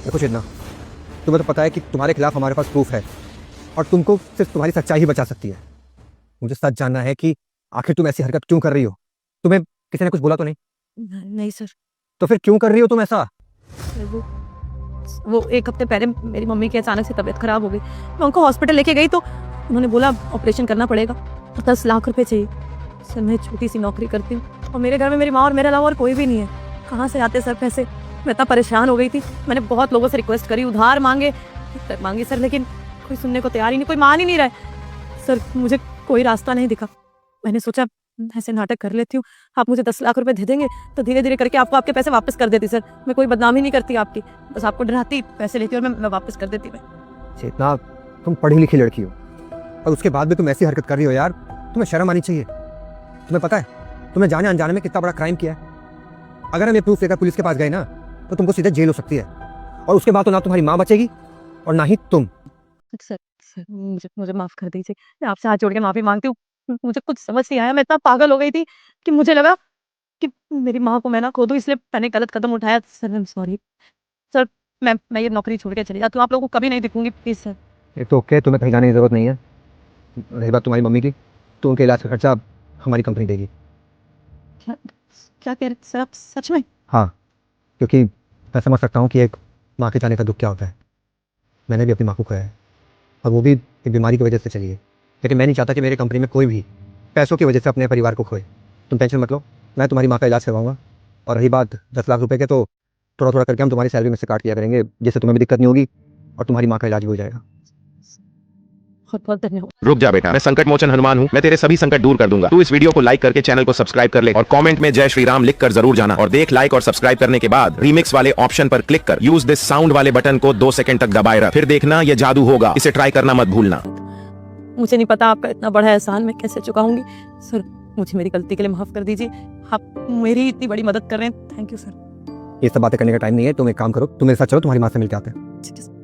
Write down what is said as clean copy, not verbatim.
देखो चिन्ना, तुम्हें तो पता है कि तुम्हारे खिलाफ हमारे पास प्रूफ है और तुमको सिर्फ तुम्हारी सच्चाई ही बचा सकती है। मुझे सच जानना है कि आखिर तुम ऐसी हरकत क्यों कर रही हो। तुम्हें किसी ने कुछ बोला तो नहीं? नहीं सर। तो फिर क्यों कर रही हो तुम ऐसा? वो एक हफ्ते पहले मेरी मम्मी की अचानक से तबीयत खराब हो गई। मैं उनको हॉस्पिटल लेके गई तो उन्होंने बोला ऑपरेशन करना पड़ेगा, 10 लाख रुपए चाहिए। सर मैं छोटी सी नौकरी करती हूँ और मेरे घर में मेरी माँ और मेरे अलावा और कोई भी नहीं है। कहाँ से आते सर पैसे? मैं इतना परेशान हो गई थी, मैंने बहुत लोगों से रिक्वेस्ट करी, उधार मांगे सर, लेकिन कोई सुनने को तैयार ही नहीं, कोई मान ही नहीं रहा है। सर मुझे कोई रास्ता नहीं दिखा। मैंने सोचा ऐसे नाटक कर लेती हूँ, आप मुझे 10 लाख रुपए दे देंगे तो धीरे धीरे करके आपको आपके पैसे वापस कर देती। सर मैं कोई बदनामी नहीं करती आपकी, बस आपको डराती, पैसे लेती और मैं वापस कर देती। मैं चेतना, तुम पढ़ी लिखी लड़की हो और उसके बाद भी तुम ऐसी हरकत कर रही हो यार। तुम्हें शर्म आनी चाहिए। तुम्हें पता है तुमने जाने अनजाने में कितना बड़ा क्राइम किया है। अगर हम ये प्रूफ लेकर पुलिस के पास गए ना तो तुमको सीधे जेल हो सकती है और उसके बाद तो ना तुम्हारी माँ बचेगी और ना ही तुम। सर मुझे माफ कर दीजिए, मैं आपसे हाथ जोड़ के माफी मांगती हूँ। मुझे कुछ समझ नहीं आया, मैं इतना पागल हो गई थी कि मुझे लगा कि मेरी माँ को मैं ना खो दूँ, इसलिए मैंने गलत कदम उठाया। Sir I am sorry. Sir मैं ये नौकरी छोड़ के चली जाती हूँ, आप लोगों को कभी नहीं दिखूंगी प्लीज सर। ये तो ओके, तुम्हें कहीं जाने की जरूरत नहीं है। रही बात तुम्हारी मम्मी की, तो उनके इलाज का खर्चा हमारी कंपनी देगी। क्या क्या कह रहे सर आप? सच में? हाँ, क्योंकि मैं समझ सकता हूँ कि एक माँ के जाने का दुख क्या होता है। मैंने भी अपनी माँ को खोया है और वो भी एक बीमारी की वजह से चली गई। लेकिन मैं नहीं चाहता कि मेरी कंपनी में कोई भी पैसों की वजह से अपने परिवार को खोए। तुम टेंशन मत लो, मैं तुम्हारी माँ का इलाज करवाऊंगा। और रही बात 10 लाख रुपए के, तो थोड़ा थोड़ा करके हम तुम्हारी सैलरी में से काट दिया करेंगे, जिससे तुम्हें भी दिक्कत नहीं होगी और तुम्हारी माँ का इलाज भी हो जाएगा। बहुत बहुत धन्यवाद। रुक जा बेटा, मैं संकट मोचन हनुमान हूँ, मैं तेरे सभी संकट दूर कर दूंगा। तू इस वीडियो को लाइक करके चैनल को सब्सक्राइब कर ले और कमेंट में जय श्री राम लिख कर जरूर जाना। और देख, लाइक और सब्सक्राइब करने के बाद रीमिक्स वाले ऑप्शन पर क्लिक कर यूज दिस साउंड वाले बटन को 2 सेकंड तक दबाए रख, फिर देखना ये जादू होगा। इसे ट्राई करना मत भूलना। मुझे नहीं पता आपका इतना बड़ा एहसान मैं कैसे चुकाऊंगी। सर मुझे मेरी गलती के लिए माफ कर दीजिए, आप मेरी इतनी बड़ी मदद कर रहे हैं। Thank you sir. ये सब बातें करने का टाइम नहीं है। तुम एक काम करो, तुम मेरे साथ चलो, तुम्हारी माँ से मिलके आते हैं। ठीक है सर।